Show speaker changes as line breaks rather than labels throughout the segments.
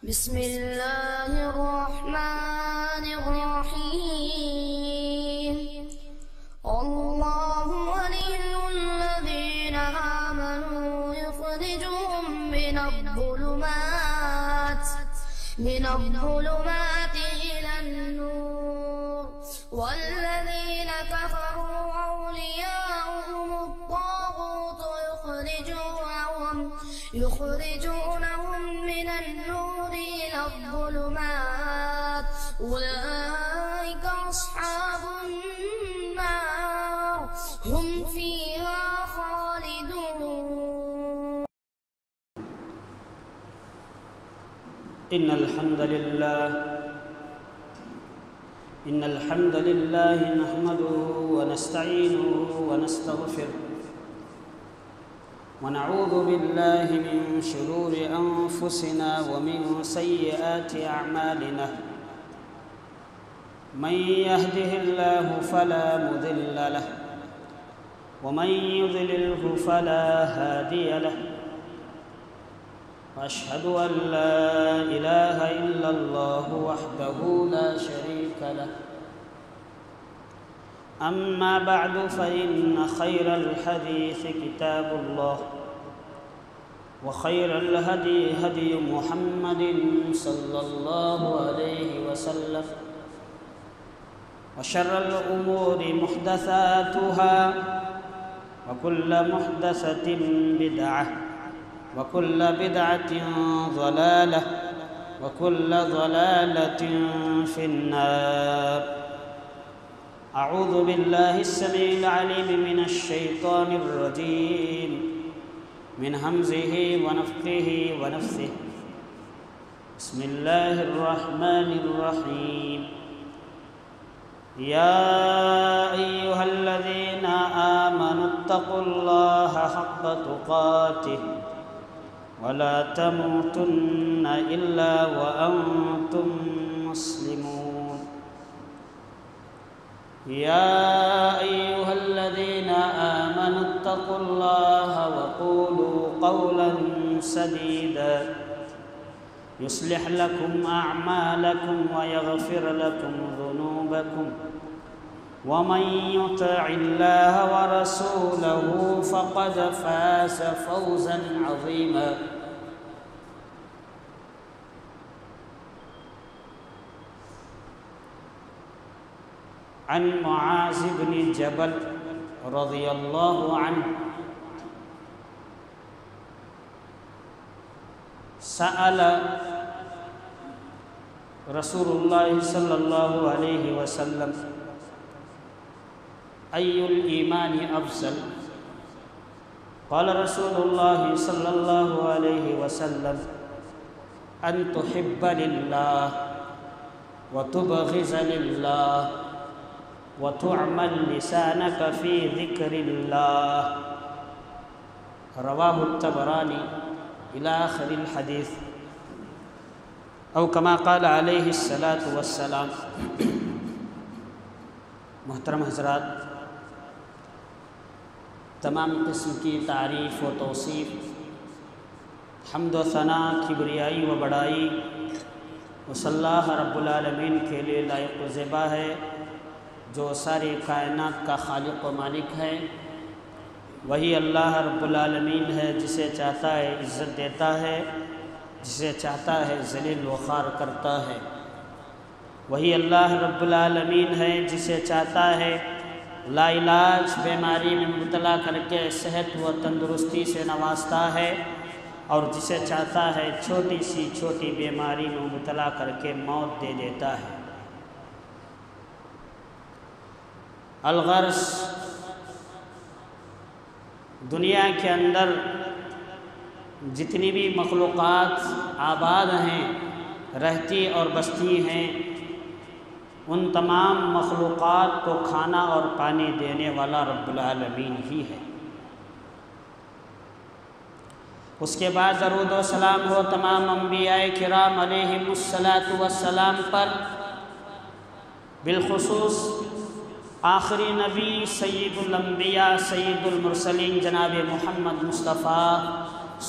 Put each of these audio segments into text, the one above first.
بسم الله الرحمن الرحيم. الله ولي الذين آمنوا يخرجهم من الظلمات إلى النور، والذين كفروا أولياؤهم الطاغوت يخرجونهم من النور إلى الظلمات، أولئك أصحاب النار هم فيها خالدون.
إن الحمد لله نحمده ونستعينه ونستغفره ونعوذ بالله من شرور أنفسنا ومن سيئات أعمالنا. من يهده الله فلا مضل له ومن يضلله فلا هادي له، وأشهد أن لا إله إلا الله وحده لا شريك له. أما بعد فإن خير الحديث كتاب الله، وخير الهدي هدي محمد صلى الله عليه وسلم، وشر الأمور محدثاتها، وكل محدثة بدعة، وكل بدعة ضلالة، وكل ضلالة في النار. أعوذ بالله السميع العليم من الشيطان الرجيم، من همزه ونفخه ونفثه. بسم الله الرحمن الرحيم. يا أيها الذين آمنوا اتقوا الله حق تقاته ولا تموتن إلا وأنتم مسلمون. يا أيها الذين آمنوا اتقوا الله وقولوا قولا سديدا يصلح لكم أعمالكم ويغفر لكم ذنوبكم، ومن يطع الله ورسوله فقد فاز فوزا عظيما. عن معاذ بن جبل رضي الله عنه سأل رسول الله صلى الله عليه وسلم أي الإيمان أفضل؟ قال رسول الله صلى الله عليه وسلم أن تحب لله وتبغض لله وتعمل لسانك في ذكر الله. رواه الطبراني إلى آخر الحديث، أو كما قال عليه الصلاة والسلام. محترم حضرات، تمام قسم کی تعریف و توصیف، حمد و ثنا، کبریائی و بڑائی اس اللہ رب العالمین کے لیے لائق و زیبا ہے جو ساری کائنات کا خالق و مالک ہے. وہی اللہ رب العالمین ہے جسے چاہتا ہے عزت دیتا ہے، جسے چاہتا ہے ذلیل و خوار کرتا ہے. وہی اللہ رب العالمین ہے جسے چاہتا ہے لا علاج بیماری میں مبتلا کر کے صحت و تندرستی سے نوازتا ہے، اور جسے چاہتا ہے چھوٹی سی چھوٹی بیماری میں مبتلا کر کے موت دے دیتا ہے. الغرض، دنیا کے اندر جتنی بھی مخلوقات آباد ہیں، رہتی اور بستی ہیں، ان تمام مخلوقات کو کھانا اور پانی دینے والا رب العالمین ہی ہے. اس کے بعد درود و سلام ہو تمام انبیاء کرام علیہم السلام پر، بالخصوص آخری نبی سید الانبیاء سید المرسلین جناب محمد مصطفیٰ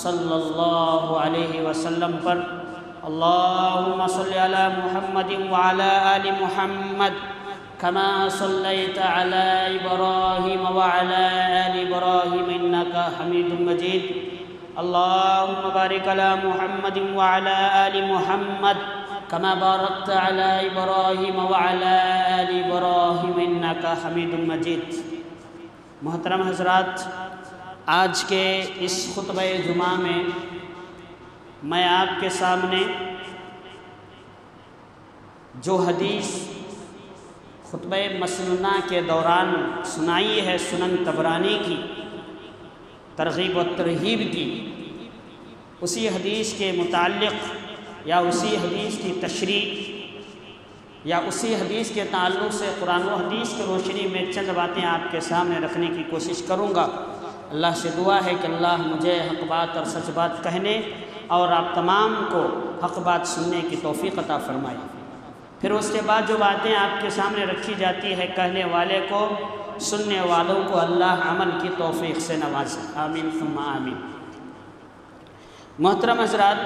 صلی اللہ علیہ وسلم پر، اللهم صل على محمد وعلى آل محمد كما صليت على إبراهيم وعلى آل إبراهيم إنك حميد مجيد اللهم بارك على محمد وعلى آل محمد كما باركت على إبراهيم وعلى آل إبراهيم إنك حميد مجيد۔ محترم حضرات، آج کے اس خطبہ جمعہ میں آپ کے سامنے جو حدیث خطبہ مسنونہ کے دوران سنائی ہے سنن طبرانی کی ترغیب و ترہیب کی، اسی حدیث کے متعلق یا اسی حدیث کی تشریح یا اسی حدیث کے تعلق سے قرآن و حدیث کی روشنی میں چند باتیں آپ کے سامنے رکھنے کی کوشش کروں گا۔ اللہ سے دعا ہے کہ اللہ مجھے حق بات اور سچ بات کہنے اور آپ تمام کو حق بات سننے کی توفیق عطا فرمائے۔ پھر اس کے بعد جو باتیں آپ کے سامنے رکھی جاتی ہے، کہنے والے کو سننے والوں کو اللہ عمل کی توفیق سے نوازے، آمین ثم آمین۔ محترم حضرات،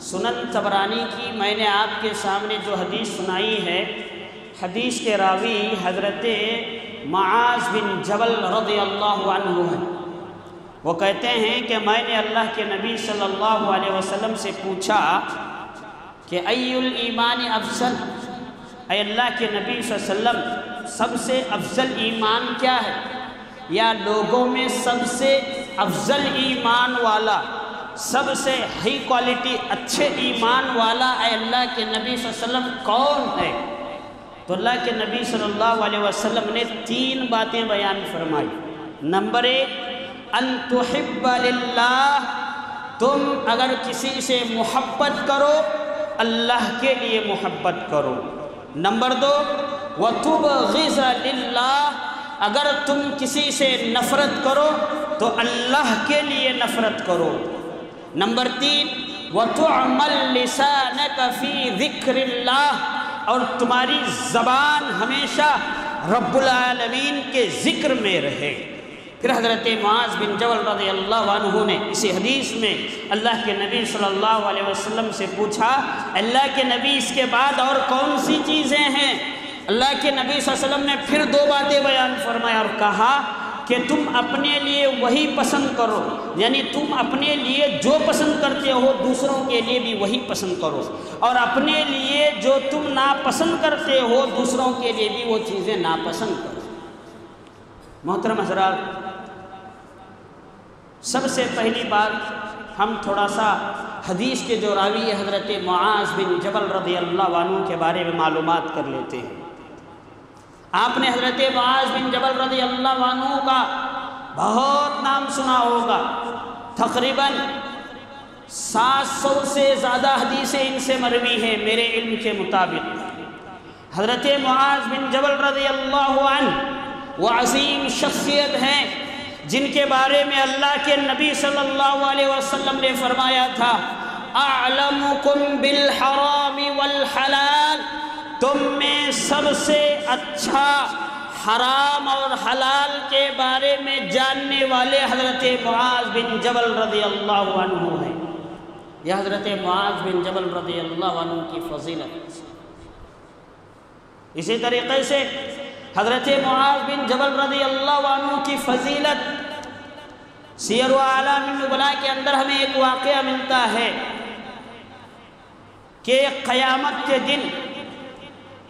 سنن طبرانی کی میں نے آپ کے سامنے جو حدیث سنائی ہے، حدیث کے راوی حضرت معاذ بن جبل رضی اللہ عنہ ہے۔ وہ کہتے ہیں کہ میں نے اللہ کے نبی صلی اللہ علیہ وسلم سے پوچھا کہ ای الایمان افضل، اے اللہ کے نبی صلی اللہ علیہ وسلم سب سے افضل ایمان کیا ہے، یا لوگوں میں سب سے افضل ایمان والا، سب سے ہائی کوالٹی اچھے ایمان والا اے اللہ کے نبی صلی اللہ علیہ وسلم کون ہے؟ تو اللہ کے نبی صلی اللہ علیہ وسلم نے 3 باتیں بیان فرمائی۔ نمبر 1، ان تحب للہ، تم اگر کسی سے محبت کرو اللہ کے لیے محبت کرو۔ نمبر 2، وتبغض للہ، اگر تم کسی سے نفرت کرو تو اللہ کے لیے نفرت کرو۔ نمبر 3، وتعمل لسانک فی ذکر اللہ، اور تمہاری زبان ہمیشہ رب العالمین کے ذکر میں رہے۔ پھر حضرت معاذ بن جبل رضی اللہ عنہ نے اسی حدیث میں اللہ کے نبی صلی اللہ علیہ وسلم سے پوچھا، اللہ کے نبی اس کے بعد اور کون سی چیزیں ہیں؟ اللہ کے نبی صلی اللہ علیہ وسلم نے پھر 2 باتیں بیان فرمایا اور کہا کہ تم اپنے لیے وہی پسند کرو، یعنی تم اپنے لیے جو پسند کرتے ہو دوسروں کے لیے بھی وہی پسند کرو، اور اپنے لیے جو تم ناپسند کرتے ہو دوسروں کے لیے بھی وہ چیزیں ناپسند کرو۔ محترم حضرات، سب سے پہلی بات ہم تھوڑا سا حدیث کے جو راوی حضرت معاذ بن جبل رضی اللہ عنہ کے بارے میں معلومات کر لیتے ہیں۔ آپ نے حضرت معاذ بن جبل رضی اللہ عنہ کا بہت نام سنا ہوگا، تقریباً 700 سے زیادہ حدیثیں ان سے مروی ہیں میرے علم کے مطابق۔ حضرت معاذ بن جبل رضی اللہ عنہ وہ عظیم شخصیت ہیں جن کے بارے میں اللہ کے نبی صلی اللہ علیہ وسلم نے فرمایا تھا، اعلمکم بالحرام والحلال، تم میں سب سے اچھا حرام اور حلال کے بارے میں جاننے والے حضرت معاذ بن جبل رضی اللہ عنہ ہیں۔ یہ حضرت معاذ بن جبل رضی اللہ عنہ کی فضیلت۔ اسی طریقے سے حضرت معاذ بن جبل رضی اللہ عنہ کی فضیلت سیر و اعلام النبلاء کے اندر ہمیں ایک واقعہ ملتا ہے کہ قیامت کے دن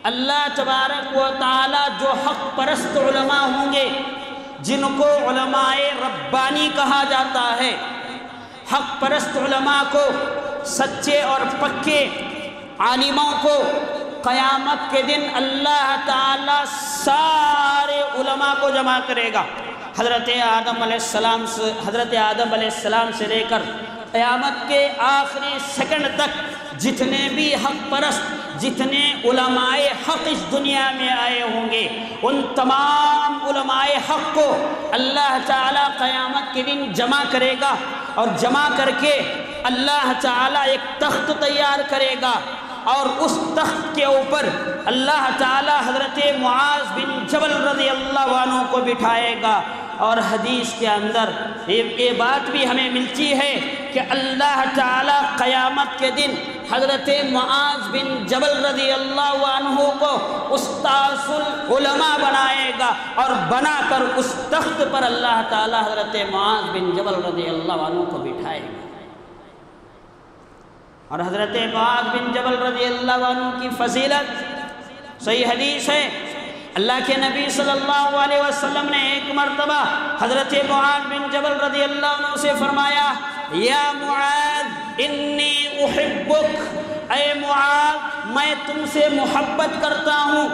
اللہ تبارک و تعالی جو حق پرست علماء ہوں گے، جن کو علماء ربانی کہا جاتا ہے، حق پرست علماء کو، سچے اور پکے عالموں کو قیامت کے دن اللہ تعالی سارے علماء کو جمع کرے گا۔ حضرت آدم علیہ السلام سے لے کر قیامت کے آخری سیکنڈ تک جتنے بھی حق پرست، جتنے علماء حق اس دنیا میں آئے ہوں گے، ان تمام علماء حق کو اللہ تعالیٰ قیامت کے دن جمع کرے گا، اور جمع کر کے اللہ تعالیٰ ایک تخت تیار کرے گا، اور اس تخت کے اوپر اللہ تعالیٰ حضرت معاذ بن جبل رضی اللہ عنہ کو بٹھائے گا۔ اور حدیث کے اندر یہ بات بھی ہمیں ملتی ہے کہ اللہ تعالیٰ قیامت قیامت کے دن حضرت معاذ بن جبل رضی اللہ عنہ کو استاذ العلماء بنائے گا، اور بنا کر اس تخت پر اللہ تعالی حضرت معاذ بن جبل رضی اللہ عنہ کو بٹھائے گا۔ اور حضرت معاذ بن جبل رضی اللہ عنہ کی فضیلت صحیح حدیث ہے، اللہ کے نبی صلی اللہ علیہ وسلم نے ایک مرتبہ حضرت معاذ بن جبل رضی اللہ عنہ سے فرمایا، یا معاذ انی احبک، اے معاذ میں تم سے محبت کرتا ہوں۔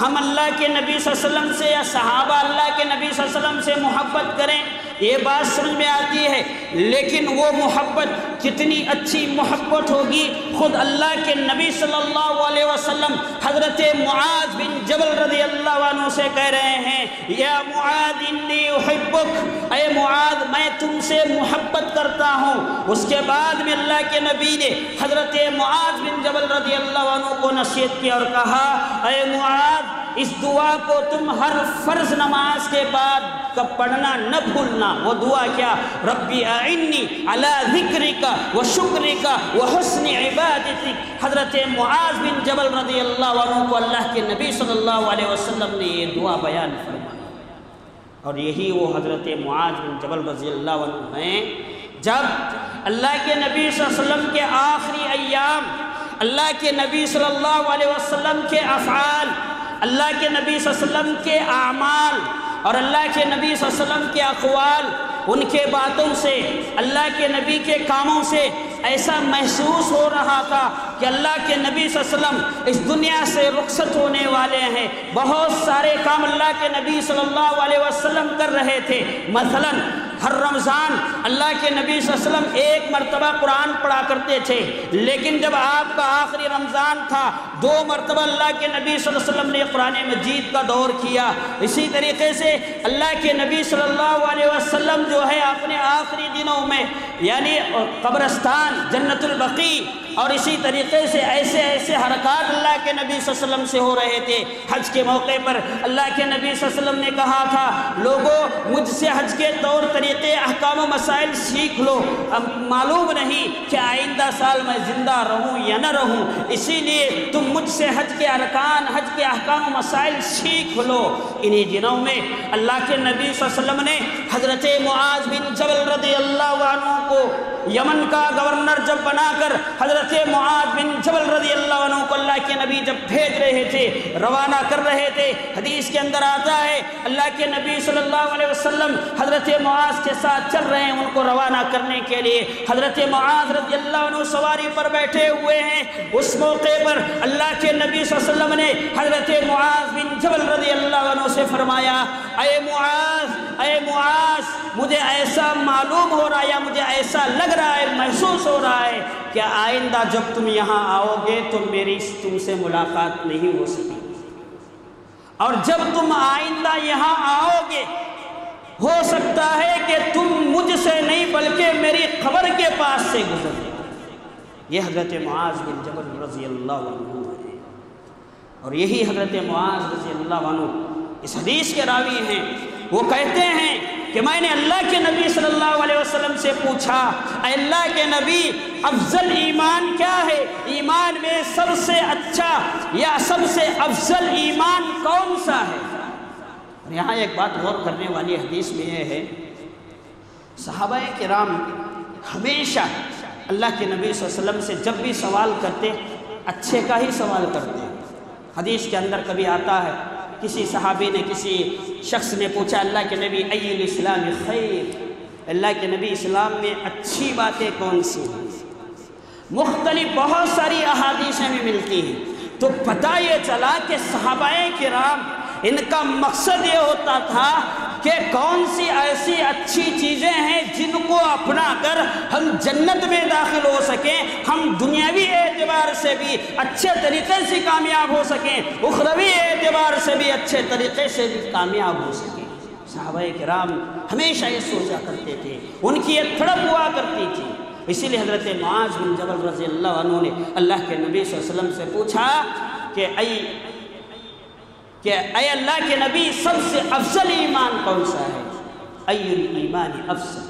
ہم اللہ کے نبی صلی اللہ علیہ وسلم سے یا صحابہ اللہ کے نبی صلی اللہ علیہ وسلم سے محبت کریں، یہ بات سمجھ میں آتی ہے، لیکن وہ محبت کتنی اچھی محبت ہوگی، خود اللہ کے نبی صلی اللہ علیہ وسلم حضرت معاذ بن جبل رضی اللہ عنہ سے کہہ رہے ہیں، یا معاذ انی احبک، اے معاذ میں تم سے محبت کرتا ہوں۔ اس کے بعد میں اللہ کے نبی نے حضرت معاذ بن جبل رضی اللہ عنہ کو نصیحت کی اور کہا، اے معاذ اس دعا کو تم ہر فرض نماز کے بعد پڑھنا نہ بھولنا۔ وہ دعا کیا؟ ربی اعنی علی ذکرک و شکرک و حسن عبادتک۔ حضرت معاذ بن جبل رضی اللہ عنہ کو اللہ کے نبی صلی اللہ علیہ وسلم نے یہ دعا بیان فرمائی، اور یہی وہ حضرت معاذ بن جبل رضی اللہ عنہ ہیں جب اللہ کے نبی صلی اللہ علیہ وسلم کے آخری ایام، اللہ کے نبی صلی اللہ علیہ وسلم کے افعال، اللہ کے نبی صلی اللہ علیہ وسلم کے اعمال اور اللہ کے نبی صلی اللہ علیہ وسلم کے اقوال، ان کے باتوں سے، اللہ کے نبی کے کاموں سے ایسا محسوس ہو رہا تھا کہ اللہ کے نبی صلی اللہ علیہ وسلم اس دنیا سے رخصت ہونے والے ہیں۔ بہت سارے کام اللہ کے نبی صلی اللہ علیہ وسلم کر رہے تھے، مثلا ہر رمضان اللہ کے نبی صلی اللہ علیہ وسلم ایک مرتبہ قرآن پڑھا کرتے تھے، لیکن جب آپ کا آخری رمضان تھا 2 مرتبہ اللہ کے نبی صلی اللہ علیہ وسلم نے قرآن مجید کا دور کیا۔ اسی طریقے سے اللہ کے نبی صلی اللہ علیہ وسلم جو ہے اپنے آخری دنوں میں یعنی قبرستان، جنت البقیع اور اسی طریقے سے ایسے حرکات اللہ کے نبی صلی اللہ علیہ وسلم سے ہو رہے تھے۔ حج کے موقع پر اللہ کے نبی صلی اللہ علیہ وسلم نے کہا تھا، لوگوں مجھ سے حج کے طور طریقے، احکام و مسائل سیکھ لو، اب معلوم نہیں کہ آئندہ سال میں زندہ رہوں یا نہ رہوں، اسی لیے تم مجھ سے حج کے ارکان، حج کے احکام و مسائل سیکھ لو۔ انہی دنوں میں اللہ کے نبی صلی اللہ علیہ وسلم نے حضرت معاذ بن جبل رضی اللہ عنہ کو یمن کا گورنر جب بنا کر حضرت معاذ بن جبل رضی اللہ عنہ کو اللہ کے نبی جب بھیج رہے تھے، روانہ کر رہے تھے، حدیث کے اندر آتا ہے اللہ کے نبی صلی اللہ علیہ وسلم حضرت معاذ کے ساتھ چل رہے ہیں ان کو روانہ کرنے کے لیے۔ حضرت معاذ رضی اللہ عنہ سواری پر بیٹھے ہوئے ہیں، اس موقع پر اللہ کے نبی صلی اللہ علیہ وسلم نے حضرت معاذ بن جبل رضی اللہ عنہ سے فرمایا، اے معاذ مجھے ایسا معلوم ہو رہا ہے یا مجھے ایسا لگ رہا ہے، محسوس ہو رہا ہے کہ آئندہ جب تم یہاں آؤ گے تو میری تم سے ملاقات نہیں ہو سکے، اور جب تم آئندہ یہاں آؤ گے ہو سکتا ہے کہ تم مجھ سے نہیں بلکہ میری قبر کے پاس سے گزر جاؤ۔ یہ حضرت معاذ بن جبل رضی اللہ عنہ ہے، اور یہی حضرت معاذ رضی اللہ عنہ اس حدیث کے راوی ہیں۔ وہ کہتے ہیں کہ میں نے اللہ کے نبی صلی اللہ علیہ وسلم سے پوچھا، اے اللہ کے نبی افضل ایمان کیا ہے؟ ایمان میں سب سے اچھا یا سب سے افضل ایمان کون سا ہے؟ اور یہاں ایک بات غور کرنے والی حدیث میں یہ ہے، صحابہ کرام ہمیشہ اللہ کے نبی صلی اللہ علیہ وسلم سے جب بھی سوال کرتے اچھے کا ہی سوال کرتے۔ حدیث کے اندر کبھی آتا ہے کسی صحابی نے کسی شخص نے پوچھا، اللہ کے نبی ای الاسلام خیر، اللہ کے نبی اسلام میں اچھی باتیں کون سی ہیں؟ مختلف بہت ساری احادیثیں بھی ملتی ہیں، تو پتہ یہ چلا کہ صحابہ کرام ان کا مقصد یہ ہوتا تھا کہ کون سی ایسی اچھی چیزیں ہیں جن کو اپنا کر ہم جنت میں داخل ہو سکیں، ہم دنیاوی اعتبار سے بھی اچھے طریقے سے کامیاب ہو سکیں، اخروی اعتبار سے بھی اچھے طریقے سے بھی کامیاب ہو سکیں۔ صحابہ کرام ہمیشہ یہ سوچا کرتے تھے، ان کی یہ تڑپ ہوا کرتی تھی۔ اسی لیے حضرت معاذ بن جبل رضی اللہ عنہ نے اللہ کے نبی صلی اللہ علیہ وسلم سے پوچھا کہ اے اللہ کے نبی سب سے افضل ایمان کون سا ہے؟ ای الایمان افضل۔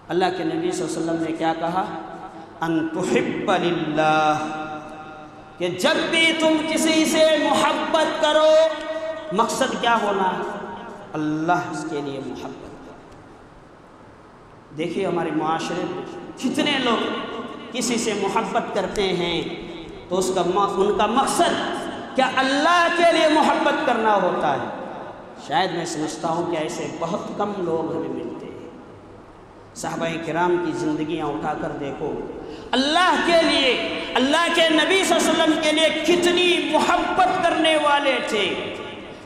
اللہ کے نبی صلی اللہ علیہ وسلم نے کیا کہا؟ ان تحب للہ، کہ جب بھی تم کسی سے محبت کرو مقصد کیا ہونا ہے؟ اللہ کے لیے محبت کرو۔ دیکھیے ہمارے معاشرے میں کتنے لوگ کسی سے محبت کرتے ہیں تو ان کا مقصد کیا اللہ کے لیے محبت کرنا ہوتا ہے۔ شاید میں سمجھتا ہوں کہ ایسے بہت کم لوگ ہمیں ملتے ہیں۔ صحابہ کرام کی زندگیاں اٹھا کر دیکھو، اللہ کے لیے، اللہ کے نبی صلی اللہ علیہ وسلم کے لیے کتنی محبت کرنے والے تھے۔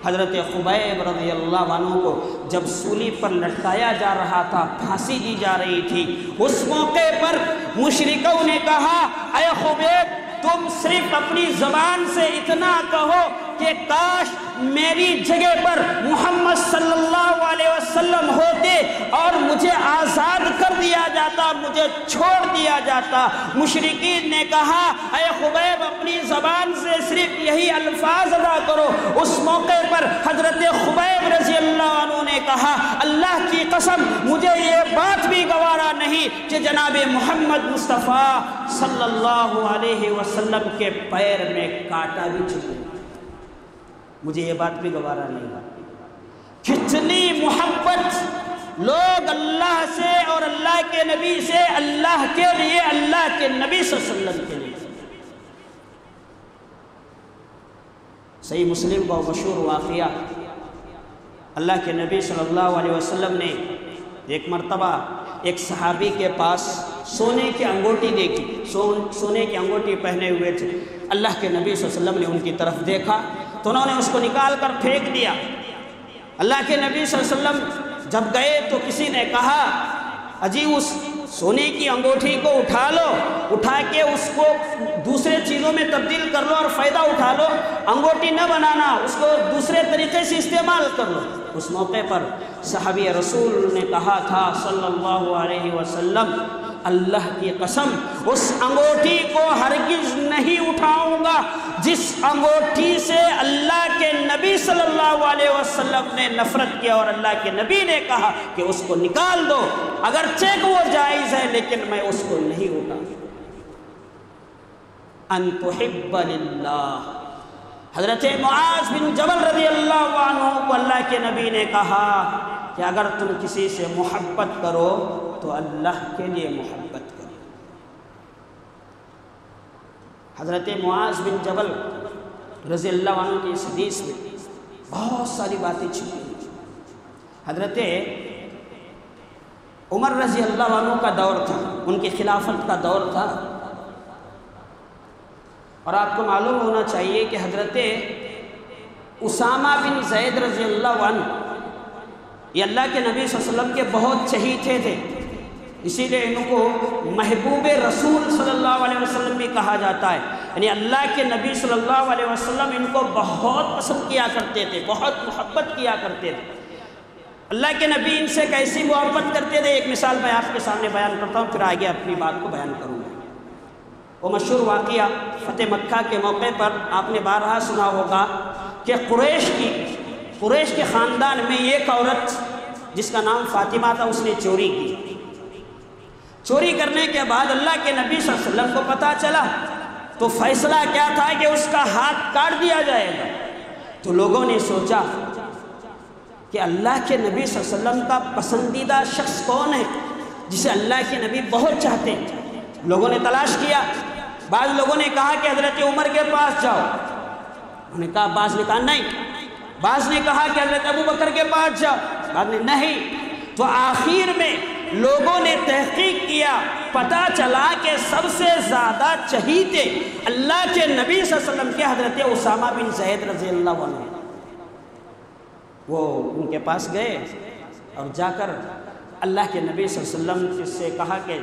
حضرت خبیب رضی اللہ عنہ کو جب سولی پر لٹکایا جا رہا تھا، پھانسی دی جا رہی تھی، اس موقع پر مشرکوں نے کہا اے خبیب تم صرف اپنی زبان سے اتنا کہو کہ کاش میری جگہ پر محمد صلی اللہ علیہ وسلم ہوتے اور مجھے آزاد کر دیا جاتا، مجھے چھوڑ دیا جاتا۔ مشرکین نے کہا اے خبیب اپنی زبان سے صرف یہی الفاظ ادا کرو۔ اس موقع پر حضرت خبیب رضی اللہ عنہ نے کہا اللہ کی قسم مجھے یہ بات بھی گوارا نہیں کہ جناب محمد مصطفیٰ صلی اللہ علیہ وسلم کے پیر میں کانٹا بھی چبھے، مجھے یہ بات بھی گوارا نہیں۔ کتنی محبت لوگ اللہ سے اور اللہ کے نبی سے، اللہ کے لیے، اللہ کے نبی صلی اللہ علیہ وسلم کے لیے۔ صحیح مسلم کا مشہور واقعہ، اللہ کے نبی صلی اللہ علیہ وسلم نے ایک مرتبہ ایک صحابی کے پاس سونے کی انگوٹی دیکھی، سونے کی انگوٹی پہنے ہوئے تھے۔ اللہ کے نبی صلی اللہ علیہ وسلم نے ان کی طرف دیکھا تو انہوں نے اس کو نکال کر پھینک دیا۔ اللہ کے نبی صلی اللہ علیہ وسلم جب گئے تو کسی نے کہا اجی اس سونے کی انگوٹھی کو اٹھا لو، اٹھا کے اس کو دوسرے چیزوں میں تبدیل کر لو اور فائدہ اٹھا لو، انگوٹھی نہ بنانا، اس کو دوسرے طریقے سے استعمال کر لو۔ اس موقع پر صحابی رسول نے کہا تھا صلی اللہ علیہ وسلم اللہ کی قسم اس انگوٹھی کو ہرگز نہیں اٹھاؤں گا جس انگوٹھی سے اللہ کے نبی صلی اللہ علیہ وسلم نے نفرت کیا، اور اللہ کے نبی نے کہا کہ اس کو نکال دو، اگرچہ کہ وہ جائز ہے لیکن میں اس کو نہیں اٹھاؤں۔ ان تحب للہ، حضرت معاذ بن جبل رضی اللہ عنہ کو اللہ کے نبی نے کہا کہ اگر تم کسی سے محبت کرو تو اللہ کے لیے محبت کرو۔ حضرت معاذ بن جبل رضی اللہ عنہ کی اس حدیث میں بہت ساری باتیں چھپی ہیں۔ حضرت عمر رضی اللہ عنہ کا دور تھا، ان کی خلافت کا دور تھا، اور آپ کو معلوم ہونا چاہیے کہ حضرت اسامہ بن زید رضی اللہ عنہ یہ اللہ کے نبی صلی اللہ علیہ وسلم کے بہت چہیتے تھے، اسی لیے ان کو محبوب رسول صلی اللہ علیہ وسلم بھی کہا جاتا ہے، یعنی اللہ کے نبی صلی اللہ علیہ وسلم ان کو بہت پسند کیا کرتے تھے، بہت محبت کیا کرتے تھے۔ اللہ کے نبی ان سے کیسی محبت کرتے تھے، ایک مثال میں آپ کے سامنے بیان کرتا ہوں، پھر آگے اپنی بات کو بیان کروں گا۔ وہ مشہور واقعہ فتح مکہ کے موقع پر آپ نے بارہا سنا ہوگا کہ قریش کے خاندان میں ایک عورت جس کا نام فاطمہ تھا، اس نے چوری کی۔ چوری کرنے کے بعد اللہ کے نبی صلی اللہ علیہ وسلم کو پتہ چلا تو فیصلہ کیا تھا کہ اس کا ہاتھ کاٹ دیا جائے گا۔ تو لوگوں نے سوچا کہ اللہ کے نبی صلی اللہ علیہ وسلم کا پسندیدہ شخص کون ہے جسے اللہ کے نبی بہت چاہتے ہیں۔ لوگوں نے تلاش کیا، بعض لوگوں نے کہا کہ حضرت عمر کے پاس جاؤ، انہوں نے کہا، بعض نے کہا نہیں، بعض نے کہا کہ حضرت ابو بکر کے پاس جاؤ، بعض نے نہیں۔ تو آخر میں لوگوں نے تحقیق کیا، پتہ چلا کہ سب سے زیادہ چہیتے اللہ کے نبی صلی اللہ علیہ وسلم کے حضرت اسامہ بن زید رضی اللہ عنہ۔ وہ ان کے پاس گئے اور جا کر اللہ کے نبی صلی اللہ علیہ وسلم سے کہا کہ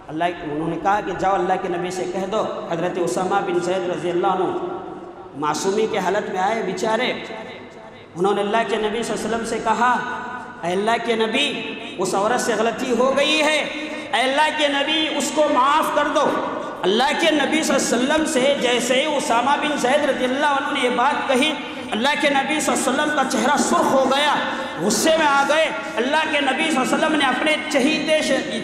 انہوں نے کہا کہ جاؤ اللہ کے نبی سے کہہ دو حضرت اسامہ بن زید رضی اللہ عنہ معصومی کے حالت میں آئے بیچارے۔ انہوں نے اللہ کے نبی صلی اللہ علیہ وسلم سے کہا اے اللہ کے نبی اس عورت سے غلطی ہو گئی ہے، اے اللہ کے نبی اس کو معاف کر دو۔ اللہ کے نبی صلی اللہ علیہ وسلم سے جیسے ہی اسامہ بن زید رضی اللہ عنہ نے یہ بات کہی، اللہ کے نبی صلی اللہ علیہ وسلم کا چہرہ سرخ ہو گیا، غصے میں آ گئے۔ اللہ کے نبی صلی اللہ علیہ وسلم نے اپنے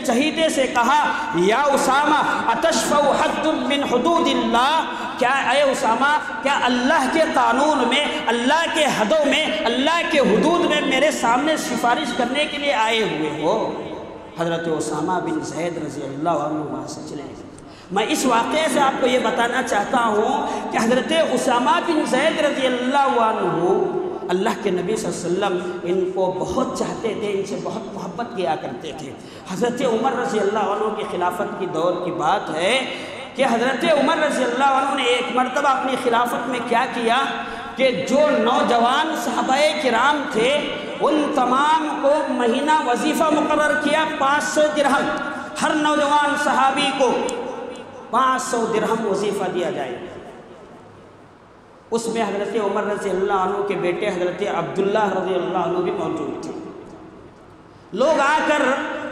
چہیتے سے کہا یا اسامہ اتشفع حد من حدود اللہ، کیا اے اسامہ کیا اللہ کے قانون میں، اللہ کے حدوں میں، اللہ کے حدود میں میرے سامنے سفارش کرنے کے لیے آئے ہوئے ہو؟ حضرت اسامہ بن زید رضی اللہ عنہ وہاں سے چلے گئے۔ میں اس واقعے سے آپ کو یہ بتانا چاہتا ہوں کہ حضرت اسامہ بن زید رضی اللہ عنہ اللہ کے نبی صلی اللہ علیہ وسلم ان کو بہت چاہتے تھے، ان سے بہت محبت کیا کرتے تھے۔ حضرت عمر رضی اللہ عنہ کی خلافت کی دور کی بات ہے کہ حضرت عمر رضی اللہ عنہ نے ایک مرتبہ اپنی خلافت میں کیا کیا کہ جو نوجوان صحابہ کرام تھے ان تمام کو مہینہ وظیفہ مقرر کیا 500 درہم، ہر نوجوان صحابی کو 500 درہم وظیفہ دیا جائے۔ اس میں حضرت عمر رضی اللہ عنہ کے بیٹے حضرت عبداللہ رضی اللہ عنہ بھی موجود تھے۔ لوگ آ کر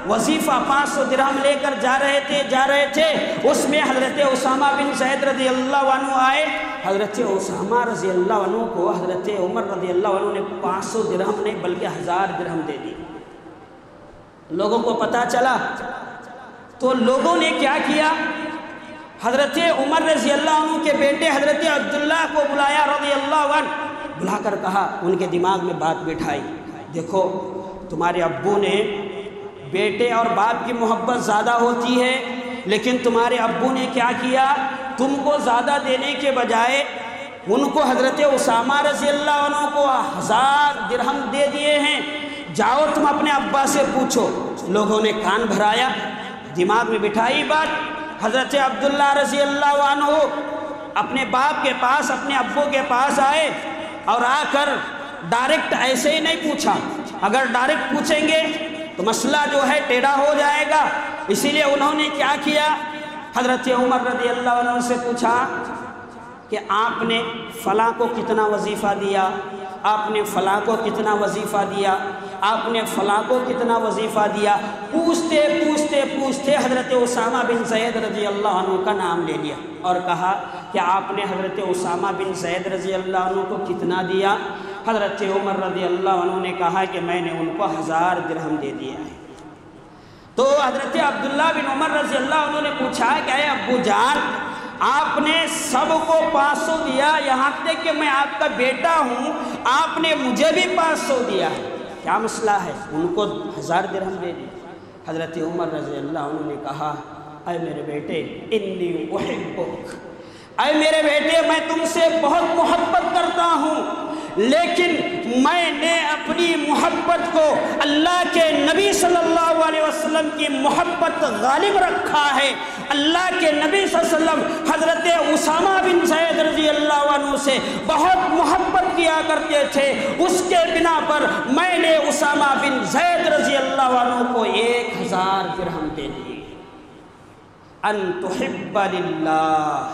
وظیفہ 500 درہم لے کر جا رہے تھے۔ اس میں حضرت اسامہ بن زید رضی اللہ عنہ آئے۔ حضرت اسامہ رضی اللہ عنہ کو حضرت عمر رضی اللہ عنہ نے 500 درہم نہیں بلکہ 1000 درہم دے دی۔ لوگوں کو پتہ چلا تو لوگوں نے کیا کیا، حضرت عمر رضی اللہ عنہ کے بیٹے حضرت عبداللہ کو بلایا رضی اللہ عنہ، بلا کر کہا، ان کے دماغ میں بات بٹھائی، دیکھو تمہارے ابو نے، بیٹے اور باپ کی محبت زیادہ ہوتی ہے لیکن تمہارے ابو نے کیا کیا، تم کو زیادہ دینے کے بجائے ان کو حضرت اسامہ رضی اللہ عنہ کو 1000 درہم دے دیے ہیں، جاؤ تم اپنے ابا سے پوچھو۔ لوگوں نے کان بھرایا، دماغ میں بٹھائی بات۔ حضرت عبداللہ رضی اللہ عنہ اپنے باپ کے پاس، اپنے ابو کے پاس آئے اور آ کر ڈائریکٹ ایسے ہی نہیں پوچھا، اگر ڈائریکٹ پوچھیں گے تو مسئلہ جو ہے ٹیڑھا ہو جائے گا، اسی لیے انہوں نے کیا کیا، حضرت عمر رضی اللہ عنہ سے پوچھا کہ آپ نے فلاں کو کتنا وظیفہ دیا، آپ نے فلاں کو کتنا وظیفہ دیا، آپ نے فلاں کو کتنا وظیفہ دیا۔ پوچھتے حضرت اسامہ بن زید رضی اللہ عنہ کا نام لے لیا اور کہا کہ آپ نے حضرت اسامہ بن زید رضی اللہ عنہ کو کتنا دیا؟ حضرت عمر رضی اللہ عنہ نے کہا کہ میں نے ان کو 1000 درہم دے دیا ہے۔ تو حضرت عبداللہ بن عمر رضی اللہ عنہ نے پوچھا کہ اے ابو جان، آپ نے سب کو 500 دیا، یہاں تک کہ میں آپ کا بیٹا ہوں، آپ نے مجھے بھی 500 دیا ہے، کیا مسئلہ ہے؟ ان کو 1000 درہم دے دی۔ حضرت عمر رضی اللہ عنہ نے کہا اے میرے بیٹے انی احبک، اے میرے بیٹے میں تم سے بہت محبت کرتا ہوں، لیکن میں نے اپنی محبت کو اللہ کے نبی صلی اللہ علیہ وسلم کی محبت غالب رکھا ہے۔ اللہ کے نبی صلی اللہ علیہ وسلم حضرت اسامہ بن زید رضی اللہ عنہ سے بہت محبت کیا کرتے تھے، اس کے بنا پر میں نے اسامہ بن زید رضی اللہ عنہ کو 1000 درہم دے دیے۔ ان تحب للہ،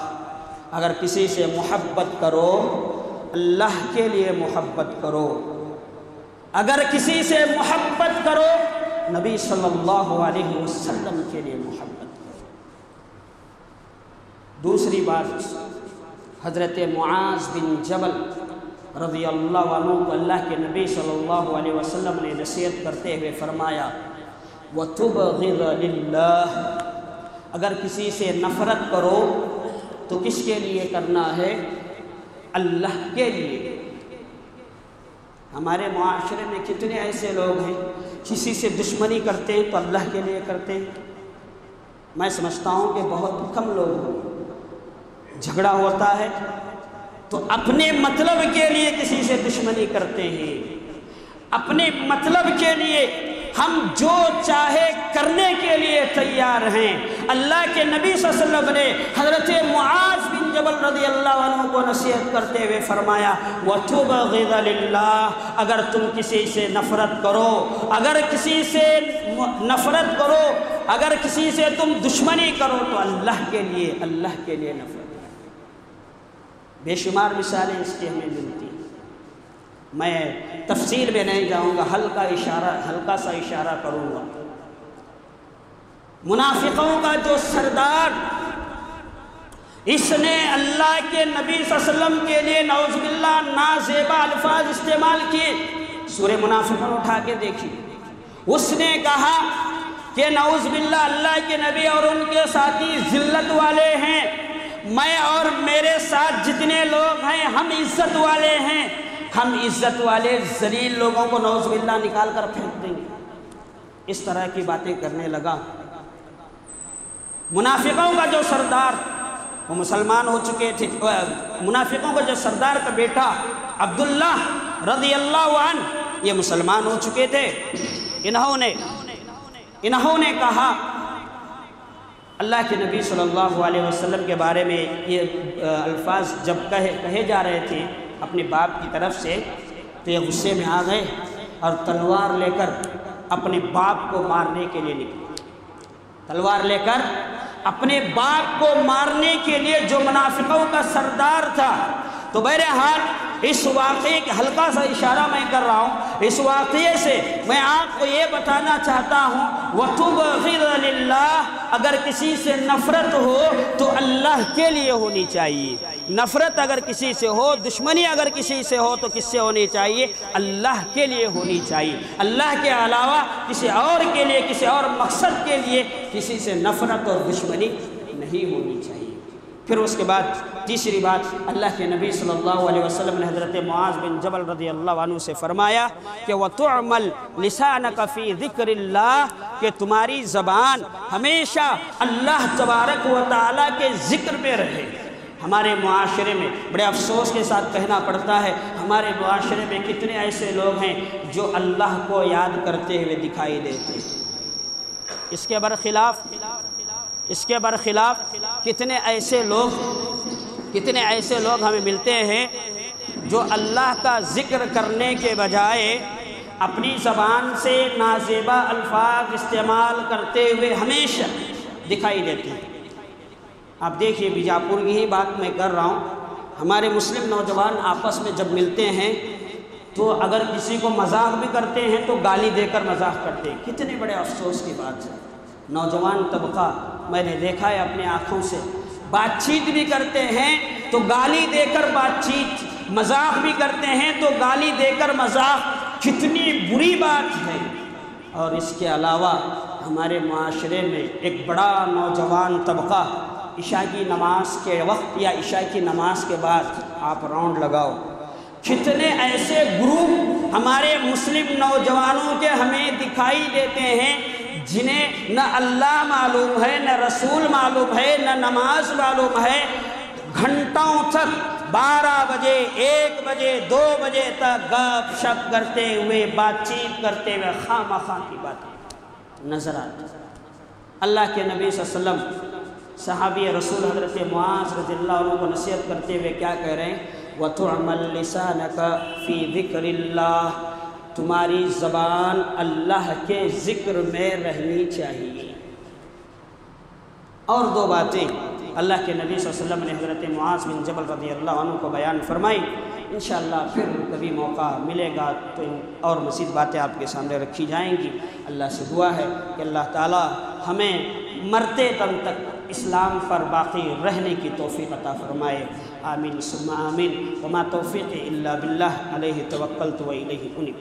اگر کسی سے محبت کرو اللہ کے لیے محبت کرو، اگر کسی سے محبت کرو نبی صلی اللہ علیہ وسلم کے لیے محبت کرو۔ دوسری بات، حضرت معاذ بن جبل رضی اللہ عنہ کو اللہ کے نبی صلی اللہ علیہ وسلم نے نصیحت کرتے ہوئے فرمایا وَتُبْغِضَ لِلَّهِ، اگر کسی سے نفرت کرو تو کس کے لیے کرنا ہے؟ اللہ کے لیے۔ ہمارے معاشرے میں کتنے ایسے لوگ ہیں کسی سے دشمنی کرتے ہیں تو اللہ کے لیے کرتے ہیں۔ میں سمجھتا ہوں کہ بہت کم لوگ ہیں، جھگڑا ہوتا ہے تو اپنے مطلب کے لیے کسی سے دشمنی کرتے ہیں، اپنے مطلب کے لیے ہم جو چاہے کرنے کے لیے تیار ہیں۔ اللہ کے نبی صلی اللہ علیہ وسلم نے حضرت معاذ بن جبل رضی اللہ عنہ کو نصیحت کرتے ہوئے فرمایا وَتُبْغِضَ لِلَّهِ، اگر تم کسی سے نفرت کرو، اگر کسی سے نفرت کرو، اگر کسی سے تم دشمنی کرو تو اللہ کے لیے نفرت کرو۔ بے شمار مثالیں اس کی ہمیں ملتی ہیں، میں تفصیل میں نہیں جاؤں گا، ہلکا سا اشارہ کروں گا۔ منافقوں کا جو سردار اس نے اللہ کے نبی صلی اللہ علیہ وسلم کے لیے نعوذ باللہ نازیبا الفاظ استعمال کیے۔ سورہ منافقون اٹھا کے دیکھی، اس نے کہا کہ نعوذ باللہ اللہ کے نبی اور ان کے ساتھی ذلت والے ہیں، میں اور میرے ساتھ جتنے لوگ ہیں ہم عزت والے ہیں، ہم عزت والے ذلیل لوگوں کو نعوذ باللہ نکال کر پھینک دیں گے۔ اس طرح کی باتیں کرنے لگا۔ منافقوں کا جو سردار، وہ مسلمان ہو چکے تھے، منافقوں کا جو سردار کا بیٹا عبداللہ رضی اللہ عنہ یہ مسلمان ہو چکے تھے۔ انہوں نے کہا اللہ کے نبی صلی اللہ علیہ وسلم کے بارے میں یہ الفاظ جب کہے جا رہے تھے اپنے باپ کی طرف سے، تو یہ غصے میں آ گئے اور تلوار لے کر اپنے باپ کو مارنے کے لیے نکلے۔ تلوار لے کر اپنے باپ کو مارنے کے لیے، جو منافقوں کا سردار تھا۔ تو بہرحال اس واقعے کے ہلکا سا اشارہ میں کر رہا ہوں، اس واقعے سے میں آپ کو یہ بتانا چاہتا ہوں وَتُبْغِضَ لِلَّهِ، اگر کسی سے نفرت ہو تو اللہ کے لیے ہونی چاہیے۔ نفرت اگر کسی سے ہو، دشمنی اگر کسی سے ہو تو کس سے ہونی چاہیے؟ اللہ کے لیے ہونی چاہیے۔ اللہ کے علاوہ کسی اور کے لیے، کسی اور مقصد کے لیے کسی سے نفرت اور دشمنی نہیں ہونی چاہیے۔ پھر اس کے بعد تیسری بات، اللہ کے نبی صلی اللہ علیہ وسلم نے حضرت معاذ بن جبل رضی اللہ عنہ سے فرمایا کہ وَتُعْمَلْ لِسَانَكَ فِي ذِكْرِ اللَّهِ، کہ تمہاری زبان ہمیشہ اللہ تبارک و تعالیٰ کے ذکر میں رہے۔ ہمارے معاشرے میں بڑے افسوس کے ساتھ کہنا پڑتا ہے، ہمارے معاشرے میں کتنے ایسے لوگ ہیں جو اللہ کو یاد کرتے ہوئے دکھائی دیتے ہیں۔ اس کے برخلاف کتنے ایسے لوگ ہمیں ملتے ہیں جو اللہ کا ذکر کرنے کے بجائے اپنی زبان سے نازیبا الفاظ استعمال کرتے ہوئے ہمیشہ دکھائی دیتے ہیں۔ آپ دیکھیے، بیجاپور کی ہی بات میں کر رہا ہوں، ہمارے مسلم نوجوان آپس میں جب ملتے ہیں تو اگر کسی کو مذاق بھی کرتے ہیں تو گالی دے کر مذاق کرتے ہیں۔ کتنے بڑے افسوس کی بات ہے۔ نوجوان طبقہ میں نے دیکھا ہے اپنے آنکھوں سے، بات چیت بھی کرتے ہیں تو گالی دے کر بات چیت، مذاق بھی کرتے ہیں تو گالی دے کر مذاق، کتنی بری بات ہے۔ اور اس کے علاوہ ہمارے معاشرے میں ایک بڑا نوجوان طبقہ عشاء کی نماز کے وقت یا عشاء کی نماز کے بعد آپ راؤنڈ لگاؤ، کتنے ایسے گروپ ہمارے مسلم نوجوانوں کے ہمیں دکھائی دیتے ہیں جنہیں نہ اللہ معلوم ہے، نہ رسول معلوم ہے، نہ نماز معلوم ہے، گھنٹوں تک 12 بجے 1 بجے 2 بجے تک گپ شپ کرتے ہوئے، بات چیت کرتے ہوئے خواہ مخواہ کی باتیں نظر آتی۔ اللہ کے نبی صلی اللہ علیہ وسلم صحابی رسول حضرت معاذ رضی اللہ عنہ کو نصیحت کرتے ہوئے کیا کہہ رہے ہیں؟ وَتُعْمَلْ لِسَانَكَ فِي ذِكْرِ اللَّهِ، تمہاری زبان اللہ کے ذکر میں رہنی چاہیے۔ اور 2 باتیں اللہ کے نبی صلی اللہ علیہ وسلم نے حضرت معاذ بن جبل رضی اللہ عنہ کو بیان فرمائی۔ انشاءاللہ پھر کبھی موقع ملے گا تو اور مزید باتیں آپ کے سامنے رکھی جائیں گی۔ اللہ سے دعا ہے کہ اللہ تعالی ہمیں مرتے دم تک اسلام پر باقی رہنے کی توفیق عطا فرمائے۔ آمین ثم آمین۔ وما توفیق الا باللہ، علیہ توکلت و الیہ انیب۔